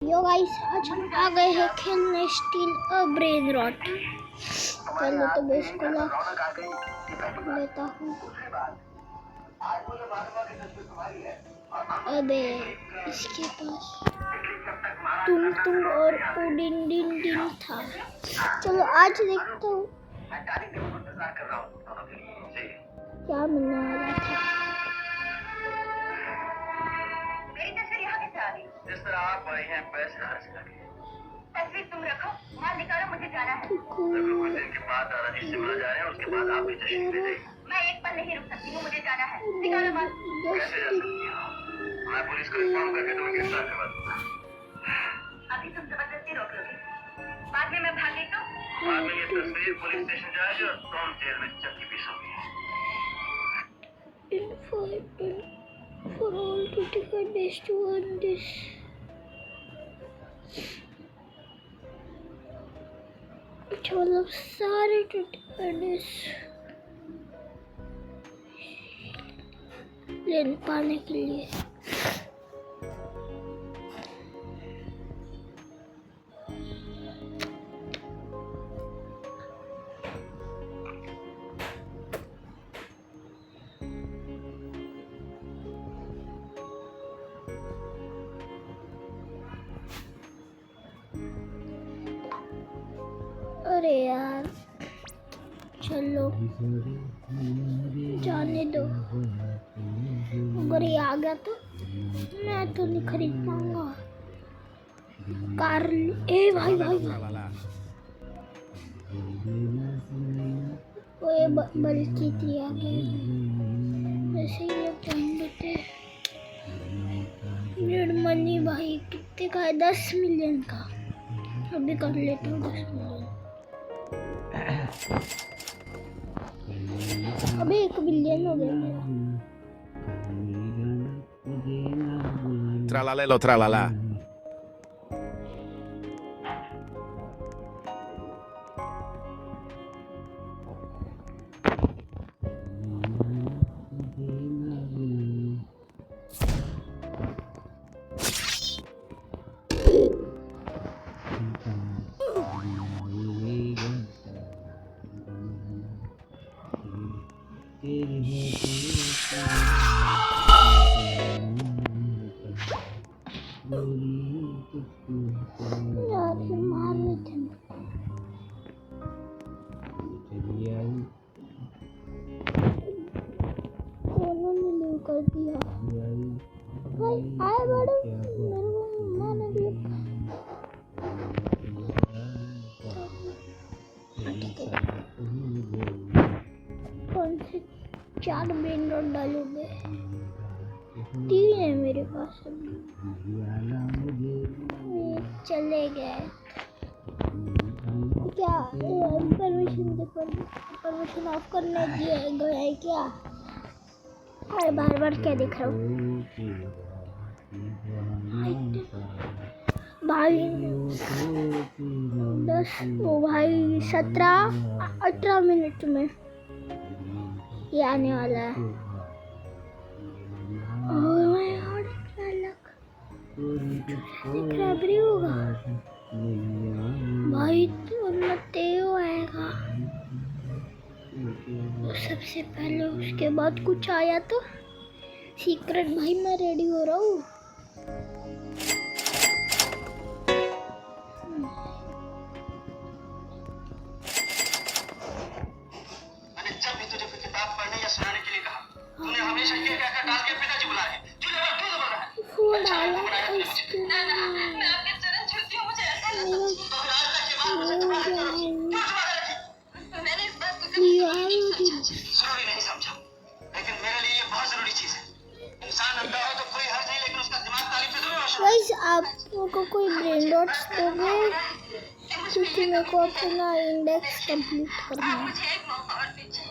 Yo guys, आज हम आ गए हैं खेलने स्टील ब्रेन रॉट। पहले तो मैं इसको लॉक लेता हूँ। अबे इसके पास तुम और उडिन डिन डिन था। चलो आज देखता हूँ क्या मिलने वाला था। जिस तरह आप आए हैं पैसे खर्च करके। तस्वीर तुम रखो, माल निकालो, मुझे जाना है। जरूर कुछ दिन के बाद दादाजी से मिला जा रहे हैं, उसके बाद आप भी तशरीफ ले जाइए। मैं एक पल नहीं रुक सकती हूँ, मुझे जाना है। निकालो माल। कैसे जा सकती हो? मैं पुलिस को इन्फॉर्म करके तुम्हें गिरफ्तार करवा दूंगा। अभी तुम जबरदस्ती रोक लोगे, बाद में मैं भाग गई तो? बाद में ये तस्वीर पुलिस स्टेशन जाएगी और तुम जेल में चक्की पीसोगी। For all 25 days to earn this. अच्छा, मतलब सारे 25 days ले पाने के लिए। अरे यार चलो जाने दो। अगर ये आ गया तो मैं तो नहीं खरीद पाऊंगा कार। ए भाई वो ये बल्कि थी आगे ऐसे ही लोग जान देते। रेड मनी भाई कितने का है? 10 मिलियन का। अभी कर लेता हूँ 10 मिलियन। अभी 1 बिलियन हो गया मेरा। Tralalelo tralala. यार ये मार रहे थे। दोनों ने लीव कर दिया भाई। आए बड़े मेरे को मारने के लिए। कौन से 4 ब्रेन रॉट डालोगे? 3 है मेरे पास अभी। चले गए क्या? परमिशन ऑफ करने दिए गए है क्या? अरे बार क्या देख रहा हूँ भाई। 10 ओ भाई 17-18 मिनट में ये आने वाला है। ओह माय गॉड, इतना लक खराबरी होगा भाई। तो तेज आएगा सबसे पहले, उसके बाद कुछ आया तो सीक्रेट। भाई मैं रेडी हो रहा हूँ। मैंने जब भी तुझे किताब पढ़ने या सुनाने के लिए कहा, तूने हमेशा ये कहकर डाल के पिताजी बुलाए हैं। क्यों दबा रहा है? फोन आया मैं आपके चरण छूती हूँ, मुझे ऐसा लगता है। तो फिर आज तक के बाद मुझे तुम्हारे क्यों रखी? मैंने इस बात को कभी जरूरी नहीं समझा, लेकिन मेरे लिए ये बहुत जरूरी चीज है। इंसान अंधा हो तो कोई हर्ज नहीं, लेकिन उसका दिमाग तारीफ से जरूर रोशन। गाइस, आपको कोई ब्रेन रॉट्स दोगे क्योंकि मेरे को अपना इंडेक्स कंप्लीट करना है। मुझे एक मौका और दीजिए।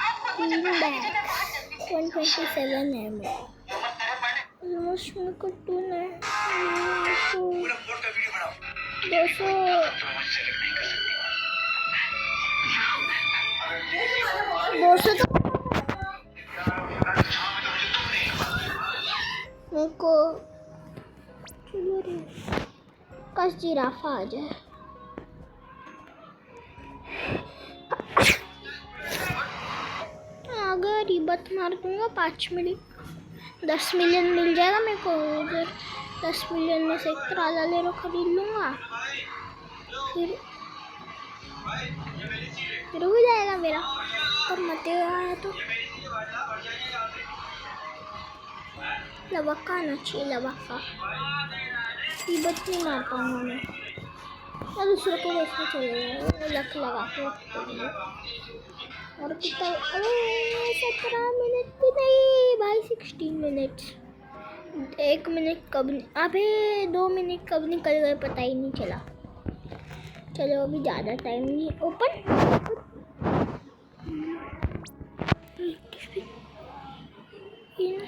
आप मुझे पढ़ाने के लिए बहुत जल्दी 127 है मेरा। ऑलमोस्ट मेरे को 200 तो मेरे को चलो रे। काश जिराफा आ जाए। अगर रिबत मार दूंगा 5 मिनट 10 मिलियन मिल जाएगा मेरे को। उधर 10 मिलियन में से एक ट्राला लेरो खरीद लूंगा, फिर हो जाएगा मेरा। पर मत आया तो लवक्का आना चाहिए, लवक्का। रिबत नहीं मार पाऊंगा मैं, और दूसरे को वैसे चलेगा वो लक लगा के। और कितना? अरे 17 मिनट भी नहीं भाई, 16 मिनट। 1 मिनट कब, अबे 2 मिनट कब निकल गए पता ही नहीं चला। चलो अभी ज़्यादा टाइम नहीं। ओपन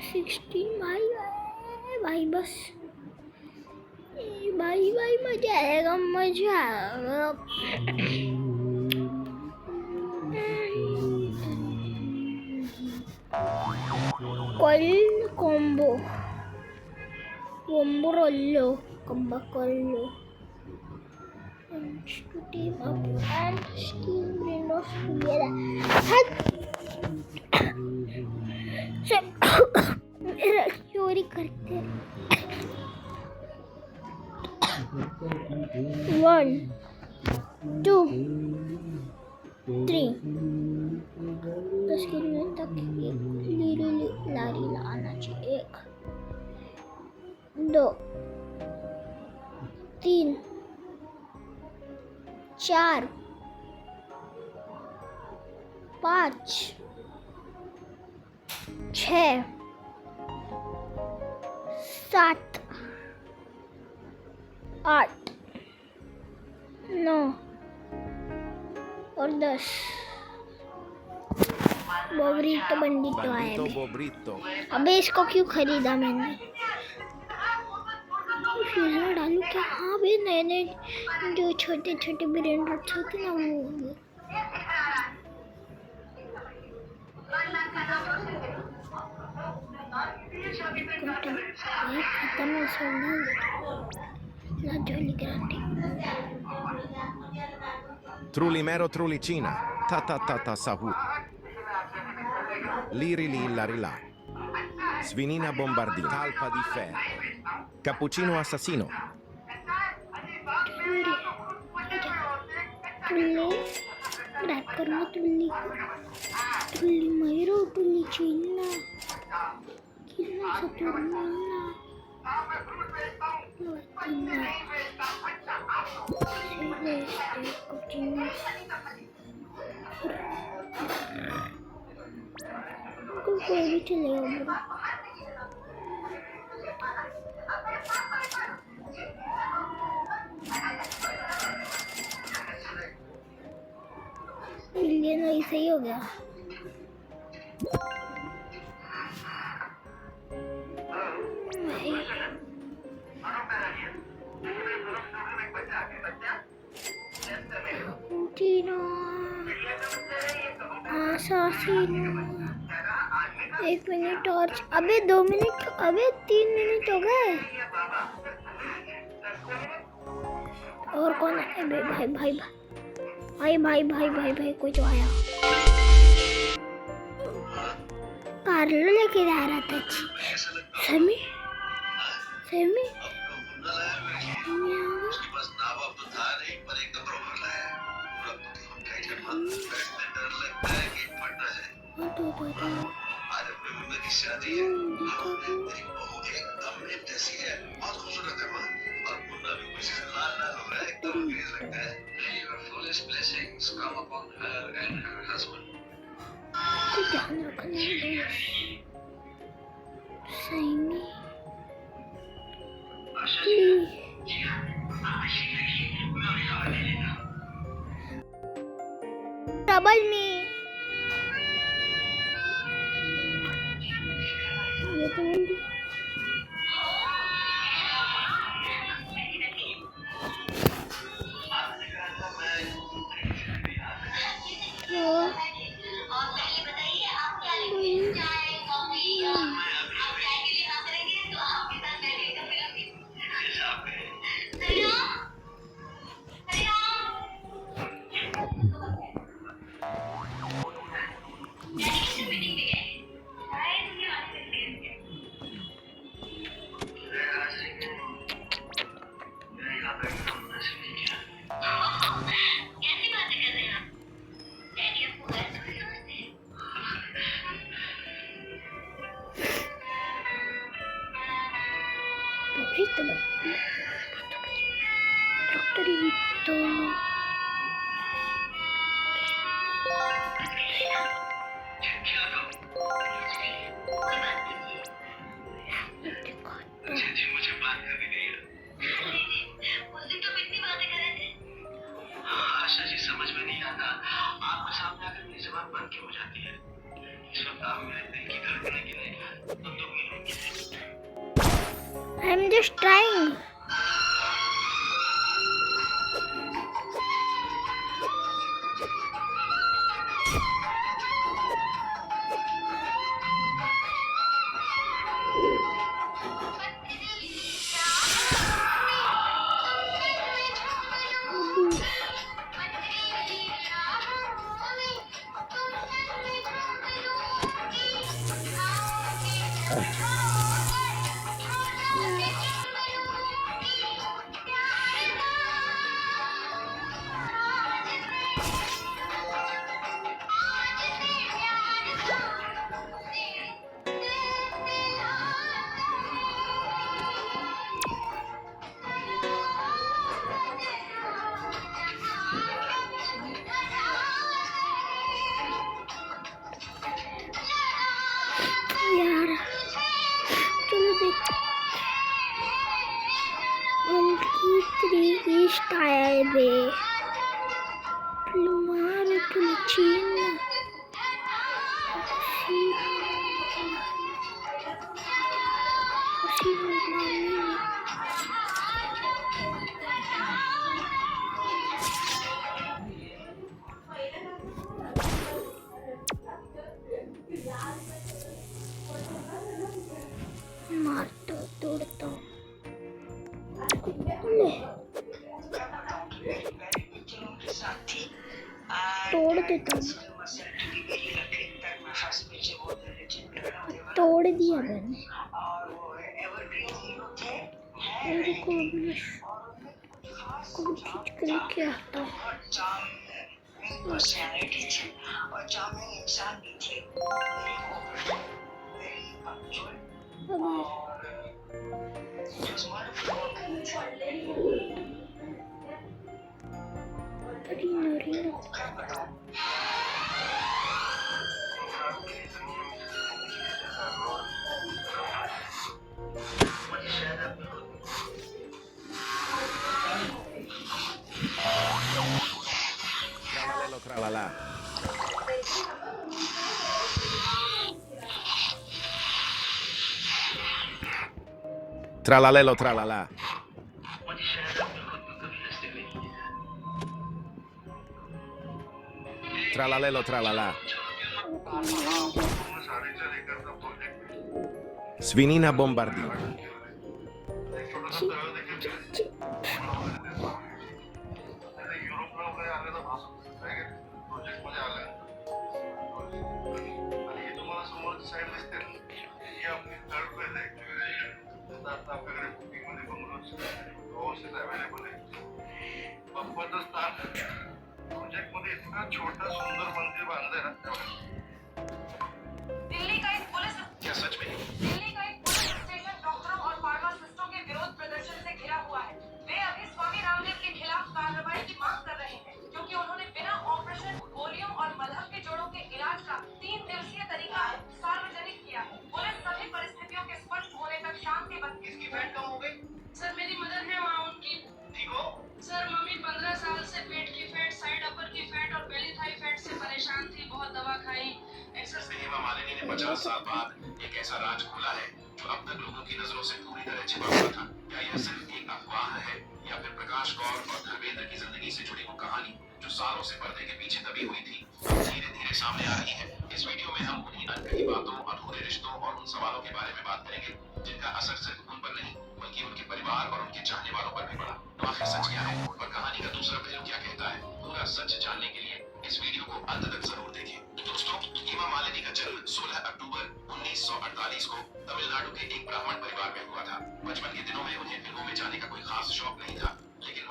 16 भाई भाई बस भाई भाई मजा आएगा, मजा आएगा। कॉम्बो रोल्लो कम्बा कॉल्लो टीम अप एंड स्टीम ब्रेनोस टुगेदर। मेरा चोरी करते 1 2 3 10 मिनट तक लारी लगाना चाहिए। 1 2 3 4 5 6 7 8 9 और 10। बोब्रितो बंडितो आया अभी। अबे इसको क्यों खरीदा मैंने? फ्यूजन डालू क्या? हाँ भाई नए नए जो छोटे छोटे ब्रेन रट्स होते ना वो। खत्म Trulimero trulicina, ta ta ta ta sahu. Liri li lari la. Svinina bombardina, talpa di ferro. Cappuccino assassino. Rap करना टुल्ली टुल्ली मयूरो टुल्ली चीना कितना सतुरना कोई भी चलेगा। मिलियन ऐसे ही हो गया। एक मिनट और। अबे 2 मिनट, अबे 3 मिनट हो गए। और कौन है? अबे भाई भाई भाई भाई भाई भाई भाई कोई तो आया। कार्लो लेके जा रहा था। समी समी ध्यान रखना सही। डबल में ये तो कैसी बातें कर रहे हैं आप? डैडी आपको गलत थोड़ी समझते हैं। डॉक्टर ही तो मुझे बात करनी नहीं है। उस दिन तो कितनी बातें कर रहे थे। आशा जी, समझ में नहीं आता आपके सामने आकर मेरी जबान बंद क्यों हो जाती है। इस वक्त आप मेरे दिल की धड़कन गिने तो तुम मिलोगी। I am just trying. यार चलो देख 1 2 3 स्टाइल बे प्लुमार तुलचीन मारता तोड़ता तोड़ देता हूँ। तोड़ दिया मैंने। रुको को खींच कर लेके आता हूँ। Reno Tralalelo, tralala. Tralalelo, tralala. Tralalelo, tralala. Svinina Bombardino. छोटा सुंदर मंदिर बांधले ना दिल्ली का एक पुलिस क्या सच में? दिल्ली का एक पुलिस स्टेशन डॉक्टरों और फार्मासिस्टों के विरोध प्रदर्शन से घिरा हुआ है। वे अभी स्वामी रामदेव के खिलाफ कार्रवाई की मांग कर रहे हैं क्योंकि उन्होंने बिना ऑपरेशन गोलियों और मलहम के जोड़ों के इलाज का 3 दिवसीय तरीका सार्वजनिक किया है। पुलिस सभी परिस्थितियों के स्पष्ट होने तक शांति बरती। किसकी फैट कम हो गई? सर मेरी मदर है वहाँ उनकी। ठीक हो? सर मम्मी 15 साल से पेट की फैट, साइड अपर की फैट और बेली थाई फैट से परेशान थी। बहुत दवा खाई। हेमा मालिनी ने 50 साल बाद एक ऐसा राज खोला है जो अब तक लोगों की नजरों से पूरी तरह छिपा हुआ था। क्या यह सिर्फ एक अफवाह है या फिर प्रकाश कौर और धर्मेंद्र की जिंदगी से जुड़ी वो कहानी जो सालों से पर्दे के पीछे दबी हुई थी धीरे धीरे सामने आ रही है। इस वीडियो में हम उन्हीं अनकही बातों, अधूरे रिश्तों और उन सवालों के बारे में बात करेंगे जिनका असर सिर्फ उन पर नहीं बल्कि उनके परिवार और उनके चाहने वालों पर भी पड़ा। तो आखिर सच क्या है और कहानी का दूसरा पहलू क्या कहता है? पूरा सच जानने के लिए इस वीडियो को अंत तक जरूर देखें। दोस्तों, हेमा मालिनी का जन्म 16 अक्टूबर 1948 को तमिलनाडु के एक ब्राह्मण परिवार में हुआ था। बचपन के दिनों में उन्हें फिल्मों में जाने का कोई खास शौक नहीं था, लेकिन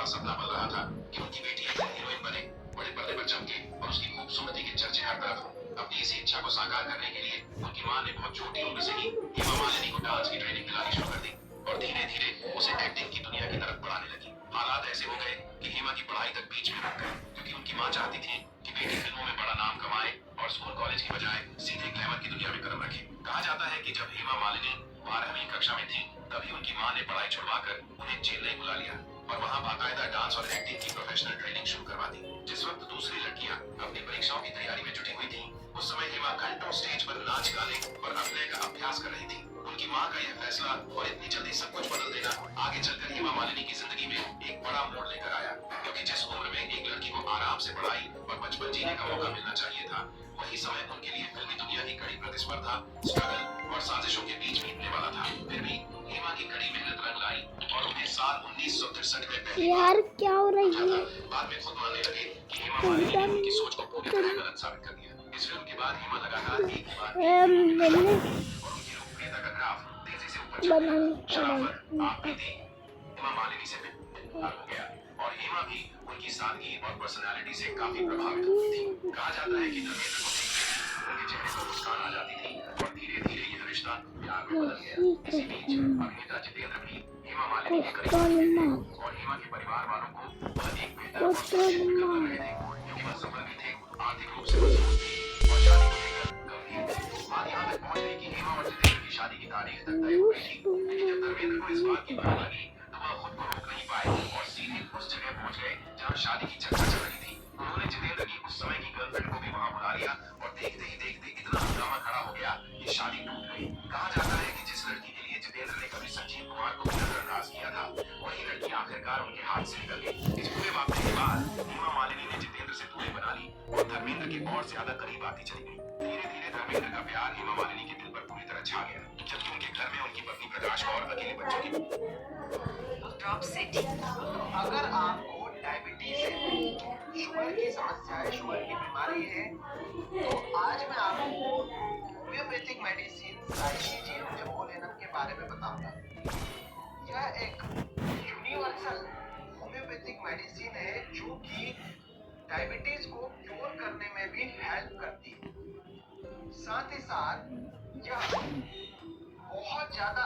बड़ा सपना बन रहा था कि उनकी बेटी एक दिन हीरोइन बने, बड़े पर्दे पर चमके और उसकी खूबसूरती के चर्चे हर तरफ हों। अपनी इसी इच्छा को साकार करने के लिए उनकी मां ने बहुत छोटी उम्र से ही हेमा मालिनी को डांस की ट्रेनिंग दिलानी शुरू कर दी और धीरे धीरे उसे एक्टिंग की दुनिया की तरफ बढ़ाने लगी। हालात ऐसे हो गए कि हेमा की पढ़ाई तक बीच में रुक गई, क्योंकि उनकी मां चाहती थी कि बेटी फिल्मों में बड़ा नाम कमाए और स्कूल कॉलेज की बजाय सीधे ग्लैमर की दुनिया में कदम रखे। कहा जाता है कि जब हेमा मालिनी 12वीं कक्षा में थी, तभी उनकी मां ने पढ़ाई छुड़वाकर उन्हें चेन्नई बुला लिया और वहां बाकायदा डांस और एक्टिंग की प्रोफेशनल ट्रेनिंग शुरू करवा दी। जिस वक्त दूसरी लड़कियां अपनी परीक्षाओं की तैयारी में जुटी हुई थी, उस समय हेमा घंटों स्टेज पर नाच गाने और अभिनय का अभ्यास कर रही थी। उनकी मां का यह फैसला और इतनी जल्दी सब कुछ बदल देना आगे चलकर हेमा मालिनी की जिंदगी में एक बड़ा मोड़ लेकर आया, क्योंकि जिस उम्र में एक लड़की को आराम से पढ़ाई और बचपन जीने का मौका मिलना चाहिए था, वही समय उनके लिए फिल्मी दुनिया की कड़ी प्रतिस्पर्धा, स्ट्रगल और साजिशों के बीच बीतने वाला था। फिर भी हेमा की कड़ी मेहनत रंग लाई और उन्हें साल 1963 में पहली यार क्या हो रही है? बाद में खुद मानने लगे कि हेमा मालिनी ने उनकी सोच को पूरी तरह गलत साबित कर दिया। इस फिल्म के बाद हेमा लगातार एक ही बात और उनकी लोकप्रियता का ग्राफ तेजी से ऊपर चला गया। शराफत, आपबीती हेमा मालिनी से मिलकर हो गया और हेमा भी उनकी सादगी और पर्सनालिटी से काफी प्रभावित हुई थी। कहा जाता है कि धर्मेंद्र को देखकर उनके चेहरे पर मुस्कान आ जाती थी और धीरे धीरे यह रिश्ता प्यार में बदल गया। इसी बीच अभिनेता जितेंद्र भी हेमा मालिनी के करीब और हेमा के परिवार वालों को वह एक बेहतर और सुरक्षित विकल्प लग रहे थे, क्योंकि वह सफल भी थे, आर्थिक रूप से मजबूत थे और शादी को लेकर गंभीर थे। बात यहाँ तक पहुंच गई कि हेमा और जितेंद्र की शादी की तारीख तक तय हो गई थी, लेकिन जब धर्मेंद्र को इस बात की पता लगी तो वह खुद को रोक नहीं पाए और सीधे उस जगह पहुंच गए जहाँ शादी की चर्चा चल रही थी। उन्होंने जितेंद्र की उस समय की गर्लफ्रेंड को भी वहां बुला लिया और देखते ही देखते इतना हंगामा खड़ा हो गया कि शादी टूट गई। कहा जाता है कि जिस लड़की के लिए जितेंद्र ने कभी संजीव कुमार को भी नजरअंदाज किया था, वही लड़की आखिरकार उनके हाथ से निकल गई। इस पूरे मामले के बाद हेमा मालिनी ने जितेंद्र से दूरी बना ली और धर्मेंद्र के और ज्यादा करीब आती चली गई। धीरे धीरे धर्मेंद्र का प्यार हेमा मालिनी के दिल पर पूरी तरह छा गया, जबकि उनके घर में उनकी पत्नी प्रकाश और अकेले बच्चों की अगर आपको डायबिटीज है, शुगर की समस्या है, शुगर की बीमारी है, तो आज मैं आपको होम्योपैथिक मेडिसिन साइशीजियम जबोलेनम के बारे में बताऊंगा। यह एक यूनिवर्सल होम्योपैथिक मेडिसिन है जो कि डायबिटीज को क्योर करने में भी हेल्प करती है। साथ ही साथ यह बहुत ज्यादा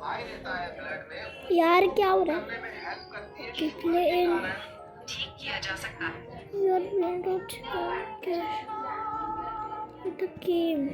हाई रहता है ब्लड में, यार क्या हो रहा है? करने में हेल्प करती है। कितने ठीक किया जा सकता है। यार the game.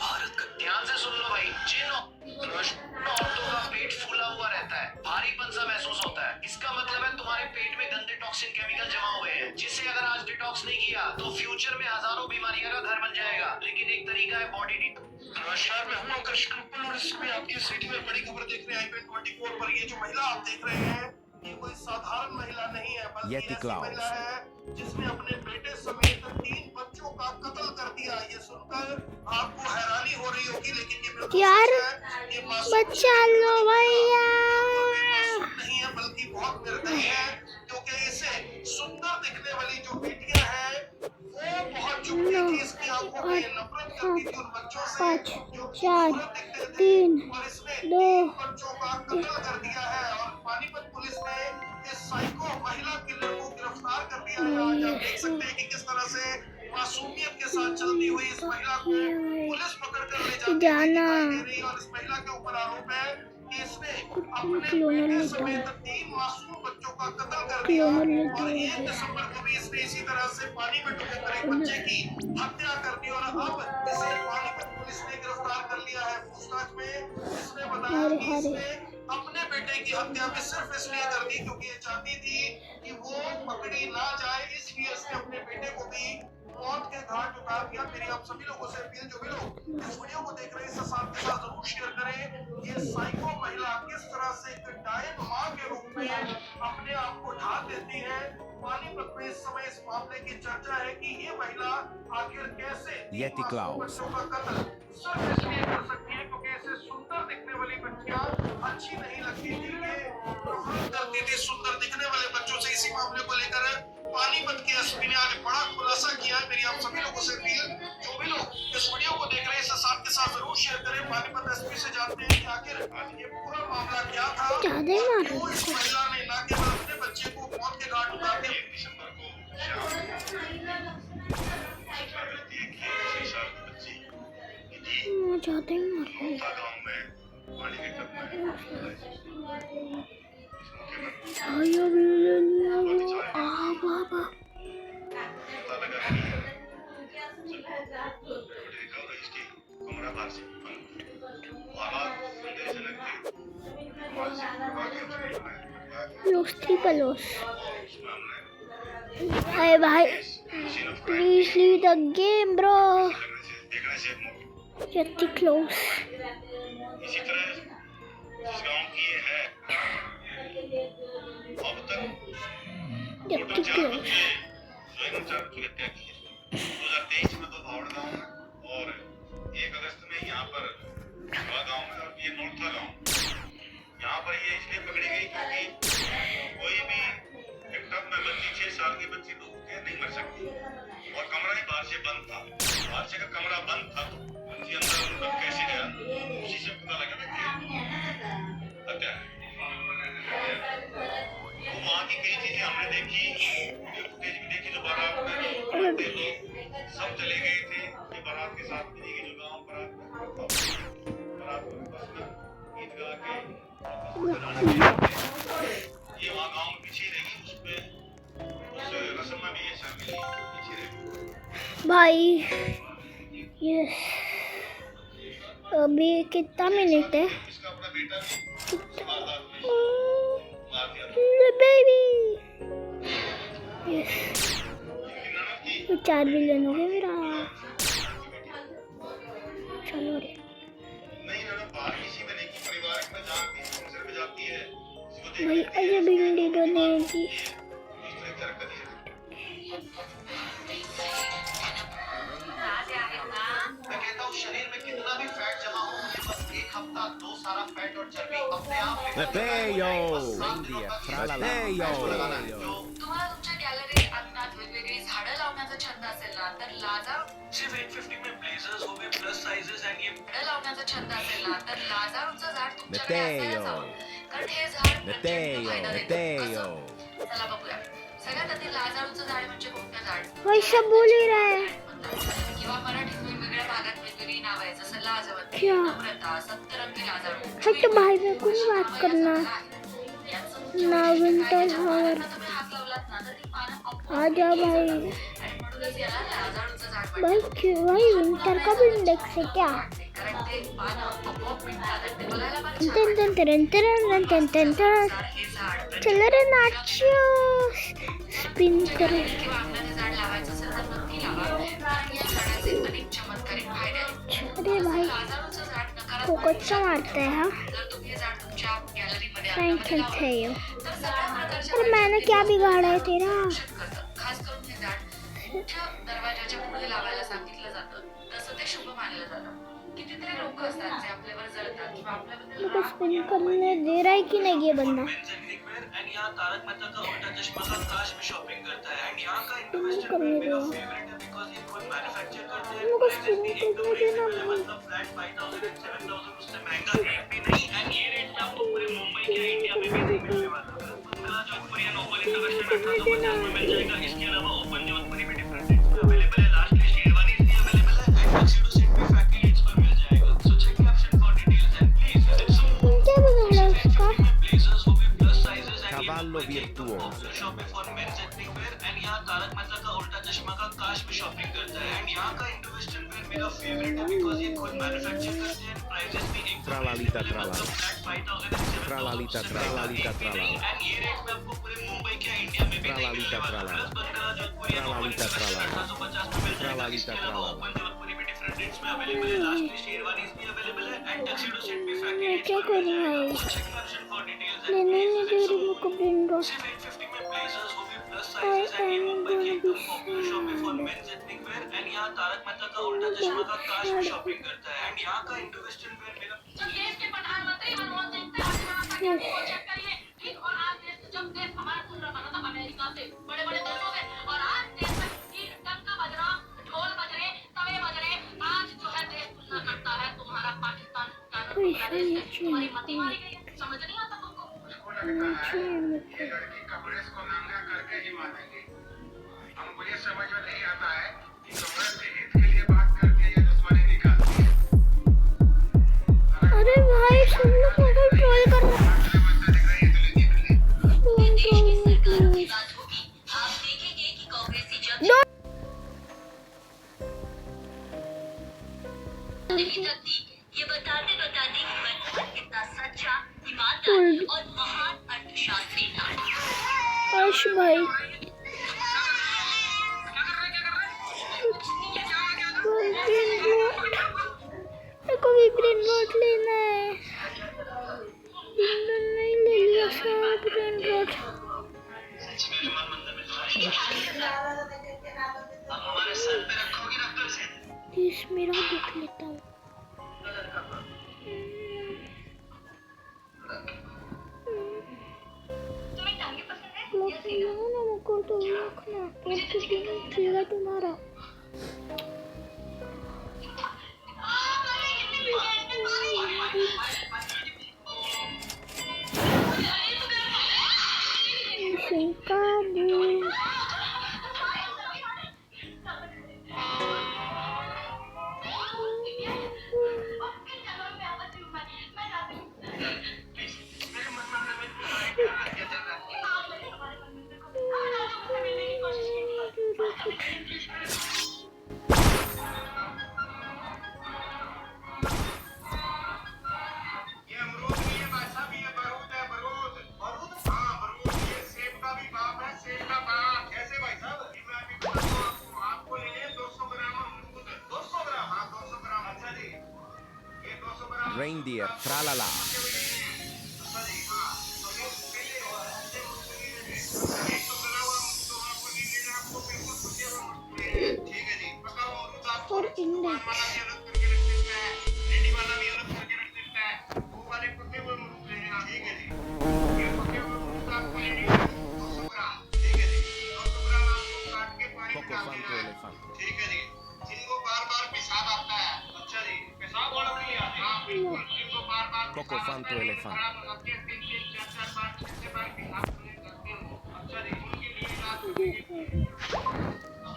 भारत का ध्यान से सुन लो भाई। जिन औरतों का पेट फूला हुआ रहता है, भारीपन सा महसूस होता है, इसका मतलब है तुम्हारे पेट में गंदे टॉक्सिन केमिकल जमा हुए हैं, जिससे अगर आज डिटॉक्स नहीं किया तो फ्यूचर में हजारों बीमारियों का घर बन जाएगा। लेकिन एक तरीका है बॉडी नमस्कार, मैं हूं आकर्ष कपूर और इसमें आपकी सिटी में बड़ी खबर देख रहे हैं IPN 24 पर। ये जो महिला आप देख रहे हैं, ये कोई साधारण महिला नहीं है, बल्कि Yeti ऐसी Claus. महिला है जिसने अपने बेटे समेत 3 बच्चों का कत्ल कर दिया। ये सुनकर आपको हैरानी हो रही होगी, लेकिन ये बिल्कुल यार, सच है। ये मासूम बचा लो भैया। नहीं है, बल्कि बहुत निर्दयी है, क्योंकि इसे सुंदर दिखने वाली जो बेटियां हैं वो बहुत चुपती थी, इसकी आंखों में नफरत करती थी उन बच्चों से 5, जो 4, खूबसूरत दिखते थे, 3, और इसने 2, 3 बच्चों का कत्ल कर दिया है। और पानीपत पुलिस ने इस साइको महिला किलर को गिरफ्तार कर लिया है। आज आप देख सकते हैं कि किस तरह से मासूमियत के साथ चलती हुई इस महिला को पुलिस पकड़ कर ले जाती हुई दिखाई दे रही है। और इस महिला के ऊपर आरोप है कि इसने अपने बेटे समेत 3 मासूम बच्चों का कत्ल कर दिया और 1 दिसंबर को भी इसने इसी तरह से पानी में डूबकर एक बच्चे की हत्या कर दी। और अब इसे पानीपत पुलिस ने गिरफ्तार कर लिया है। पूछताछ में इसने बताया कि इसने अपने बेटे की हत्या भी सिर्फ इसलिए कर दी क्योंकि ये चाहती थी कि वो पकड़ी ना जाए, इसलिए इसने अपने बेटे को भी मौत के घाट उतार दिया। मेरी आप सभी लोगों से अपील, जो भी लोग इस वीडियो को देख रहे हैं, इसे साथ के साथ जरूर शेयर करें। ये साइको महिला किस तरह से एक डायन मां के रूप में अपने आप को ढाल देती है। पानीपत में इस समय इस मामले की चर्चा है कि ये महिला आखिर कैसे Yeti Claus. बच्चों का कत्ल सिर्फ इसलिए कर सकती है क्योंकि ऐसे सुंदर दिखने वाली बच्चियां अच्छी नहीं लगती थी, ये नफरत करती थी सुंदर दिखने वाले बच्चों से। इसी मामले को लेकर पानीपत के एसपी ने आज बड़ा खुलासा किया है। मेरी आप सभी लोगों से अपील, जो भी लोग इस वीडियो को देख रहे हैं, इसे साथ के साथ जरूर शेयर करें। पानीपत एसपी से जानते हैं कि आखिर आज ये पूरा मामला क्या था। क्यों इस महिला ने ना केवल अपने बच्चे को मौत के घाट उतार दिया। 1 दिसंबर को शाम सूचना मिलती है कि 6 साल की बच्ची जाते ही मर गए। गांव में पानी के टब में आया बाबा पता लगा कि देखा होगा इसकी कमरा बाहर से बंद। हालात संदेहजनक थे। आवाज से विभाग के हॉस्पिटल में लोस ट्रिपलोस। इस मामले अरे भाई scene of crime please leave the game bro. देखने से Yeti Claus. इसी तरह जिस गांव की ये है, अब तक Yeti Claus. स्वयं 4 बच्चों की हत्या की है। 2023 में 2 भावड़ गांव में और 1 अगस्त में यहाँ पर धुआ गांव में, और ये नोरथा गांव। यहाँ पर ये इसलिए पकड़ी गई क्योंकि कोई भी एक टब में बच्ची 6 साल की बच्ची डूब के नहीं मर सकती, और कमरा ही बाहर से बंद था। बाहर से का कमरा बंद था, बच्ची अंदर कैसे गया, उसी से पता लगा था कि हत्या है। तो वहाँ की कई चीजें हमने देखी, वीडियो फुटेज भी देखी। जो बारात में लोग सब चले गए थे, ये बारात के साथ मिली गई। जो गांव बारात में बस में ईदगाह के ये वहाँ गांव में पीछे रहेगी, उसपे उस रस्म में भी ये शामिल पीछे रहेगी। भाई यस अभी कितना मिनट है? इसका अपना बेटा भी इस वारदात में मार दिया था। बेबी यस इनकी ननद की तो 4 बिलियन हो गया मेरा। चलो रे नहीं ननद बाहर किसी में नहीं की, परिवार में जानती है, सिर पे जाती है, किसी को भाई देखती है, अजय बिंदी डोनेट की इस तरह की हरकत है। मैं कहता हूँ शरीर में कितना भी फैट जमा हो, मुझे बस 1 हफ्ता 2 सारा फैट और चर्बी अपने आप Matteo! Matteo! तुम्हाला तुमच्या गॅलरीत अंगणात वेगवेगळी झाडं लावण्याचा छंद असेल ना, तर लाजाळू सिर्फ 850 में ब्लेजर्स हो गए प्लस साइजेस एंड ये झाडं लावण्याचा छंद असेल ना, तर लाजाळूचं झाड तुमच्याकडे Matteo! असायलाच हवं. कारण हे झाड Matteo! फायदा देतं. Matteo! कसं? चला बघूया. सगळ्यात आधी लाजाळूचं झाड म्हणजे कोणतं झाड? वैसा बोल ही रहा है किंवा मराठीत वेगवेगळ्या भागात वेगवेगळी नाव आहेत. जसं लाजवंती, क्या? नम्रता, सप्तरंगी लाजाळू. हट भाई मेरे को नहीं बात करना। ना विंटर हावर तुम्ही हात लावलात ना, तर ती पानं आपोआप आजा भाई। आणि म्हणूनच याला लाजाळूचं झाड म्हणतात. भाई क्यों भाई विंटर का भी इंडेक्स है क्या? कारण ते पानं आपोआप मिळतात आणि ते बघायला फार छान टन टन टन टन टन टन टन झाड हे झाड चल रे नाचो स्पिन करो। किंवा आपल्याला झाड लावायचं असेल तर नक्की लावा. कारण या झाडाचे अनेक चमत्कारिक फायदे आहेत. अरे भाई लाजाळूचं झाड नकारात्मक फोकट मारता है हाँ जर तुम्ही हे झाड तुमच्या गॅलरीमध्ये थैंक अंगणामध्ये लावलं, है ये। तर सगळ्या प्रकारच्या अरे मैंने क्या बिगाड़ा है तेरा? आकर्षित करतं. खास करून हे झाड मुख्य दरवाजाच्या पुढे लावायला सांगितलं जातं, तसं ते शुभ मानलं जातं. कितीतरी लोक असतात जे आपल्यावर जळतात किंवा आपल्याबद्दल मुझे स्पिन करने दे रहा है कि नहीं ये बंदा? एंड यहाँ तारक मेहता का उल्टा चश्मा का काश में शॉपिंग करता है। एंड यहाँ का करने इन्वेस्टमेंट मेरा दो। फेवरेट है बिकॉज ये खुद मैन्युफैक्चर करते हैं। मुझे प्राइसेस भी स्पिन एकदम करने देना रीजनेबल है, मतलब फ्लैट 5000 एंड 7000 उससे महंगा एक भी नहीं। एंड ये रेट आपको पूरे मुंबई या इंडिया में भी नहीं मिलने वाला। मेरा जोधपुर या नोबल इंटरनेशनल 1850 में मिल जाएगा। इसके अलावा ओपन जोधपुरी में डिफरेंट रेट्स में अवेलेबल है। लास्टली शेरवानी इसलिए अवेलेबल है एंड टक्सीडो सेट भी फैक्ट्री रेट्स पर मिल जाएगा। So check caption for details and please visit soon. क्या बिगाड़ा उसका? ब्लेजर्स हो गए plus sizes and Cavallo virtuoso. Shopping for men's ethnic wear and यहाँ तारक मेहता का उल्टा चश्मा का काश में शॉपिंग करता है। एंड यहाँ का इंडो वेस्टर्न वेयर मेरा फेवरेट है बिकॉज ये खुद मैन्युफैक्चर करते हैं प्राइसेस भी एकदम Tralalita, मतलब tralala. Flat 5007 Tralalita, trallalita, tralala. And ये रेट में आपको पूरे मुंबई क्या इंडिया में भी नहीं मिलने वाला प्लस बंकरा जोधपुरी या नॉर्मल Tralalita, tralala. 1850 में मिल जाएगा Tralalita, इसके अलावा tralala. ओपन जोधपुरी भी डिफरेंट रेट्स में अवेलेबल है लास्टली शेरवानीज भी अवेलेबल है एंड टक्सीडो सेट भी फैक्ट्री मैं रेट्स क्या पर मिल करूँ जाएगा भाई? चेक ऑप्शन फॉर डिटेल्स लेने नहीं दे रही मेरे को ब्रेन रॉट। सिर्फ 850 में ब्लेजर्स वो भी प्लस साइजेस एंड ये मुंबई की एकदम पॉपुलर शॉप है for men's ethnic wear and यहाँ तारक मेहता का उल्टा चश्मा का ताज भी शॉपिंग करता है एंड यहाँ का इंडो वेस्टर्न वेयर मेरा देश के प्रधानमंत्री मनमोहन सिंह से चेक करिए ठीक और आज देश जब देश हमारा सुन रहा था अमेरिका से बड़े बड़े देशों से और आज देश में ईद डंका बज रहा ढोल बज रहे तवे बज रहे आज जो है देश तुलना करता है तुम्हारा पाकिस्तान तुम्हारी मती मारी गई है समझ नहीं आता तुमको ये लड़की कपड़े को नंगा करके ही मानेगी हम मुझे समझ में नहीं आता है कि कपड़े से हित के लिए बात करके ये दुश्मनी निकालती है अरे भाई तुम लोग मेरे को ट्रोल कर रहे बच्चा दिख रही है तो लेती है बात होगी आप देखेंगे कि कांग्रेसी जब दो नहीं थकती ये बताते बताते कि मनमोहन कितना सच्चा ईमानदार और महान अर्थशास्त्री था अर्श भाई मेरे को भी ब्रेन रॉट लेना है। नहीं ले लिया सारा ब्रेन रॉट। अब हमारे सर पे रखोगी रखकर से प्लीज मेरा देख लेता हूँ। तुम्हें टांगे पसंद है ब्लॉक ना मेरे को तो रखना चलेगा तुम्हारा। ये अमरूद भी है भाई साहब ये बरूद है बरूद बरूद हाँ बरूद ये सेब का भी बाप है सेब का बाप कैसे भाई साहब ये मैं अभी बताता हूँ आपको लेंगे 200 ग्राम अमरूद 200 ग्राम हाँ 200 ग्राम अच्छा जी ये 200 ग्राम Reindeer, tralala. अच्छा जी हाँ तो ये उसके लिए 100 ग्राम अमरूद आपको नहीं लेना आपको बिल्कुल सूखे हुए अमरूद लेने ठीक है जी पका हुआ अमरूद आपको और दुकान वाला भी अलग करके रख देता है रेडी वाला भी अलग करके रख देता है वो वाले पके हुए अमरूद लेने हैं ठीक है जी ये पके हुए अमरूद आपको लेने हैं 200 ग्राम ठीक है जी 200 ग्राम आपको काट के पानी में Coco डाल fanto देना है elefante. ठीक है जी जिनको बार बार पेशाब आता है अच्छा जी पेशाब वाला भी आता है हाँ बिल्कुल जिनको बार बार Coco fanto elefante. खराब हो जाते हैं 3-3 4-4 बार 6 बार पेशाब करने करते हो अच्छा जी उनके लिए इलाज होगी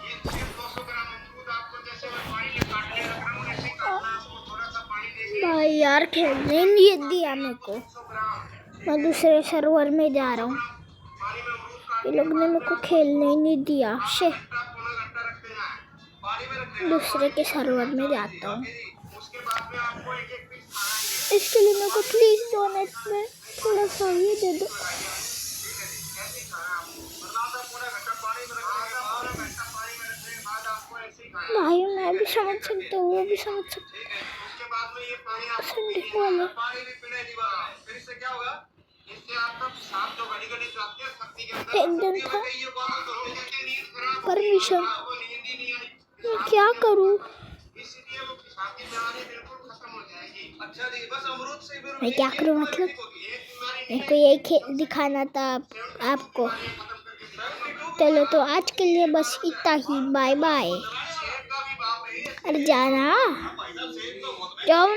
ये सिर्फ 200 ग्राम अमरूद आपको जैसे मैं पानी में काटने लग रहा हूँ ऐसे ही काटना है आपको थोड़ा सा पानी देके भाई यार खेलने नहीं दिया मेरे को। 200 ग्राम मैं दूसरे सर्वर में जा रहा हूँ। पानी में अमरूद काट ये लोग ने मेरे को खेलने ही नहीं दिया। शे घंटा पौना घंटा रख देना है पानी में रख देना दूसरे के सर्वर में जाता हूँ। उसके बाद में आपको एक एक पीस खाना है इसके लिए मेरे को प्लीज डोनेट में थोड़ा सा ये दे दो। ऐसे ही खाना आपको मतलब पूरा घंटा पानी में रखने के बाद पूरा घंटा पानी में रखने के बाद आपको ऐसे ही खाना भाई मैं भी समझ सकता हूँ वो भी समझ सकता ठीक है उसके बाद में ये पानी आपको संडे पीना वाला। है पानी भी पीना है दीवार फिर इससे क्या होगा इससे आपका सांप जो घड़ी घड़ी जाते हैं शक्ति के अंदर टेंशन था ये बात करोगे कि नींद खराब परमिशन आपको नींद ही नहीं आई मैं क्या करूँ। इसलिए वो पेशाब की बीमारी बिल्कुल खत्म हो जाएगी अच्छा जी बस अमरूद से भी मैं क्या करूँ मतलब एक बीमारी मेरे को यही दिखाना था आपको। चलो तो आज के लिए बस इतना ही। Bye bye. सेब का भी बाप है अरे जाना जाओ।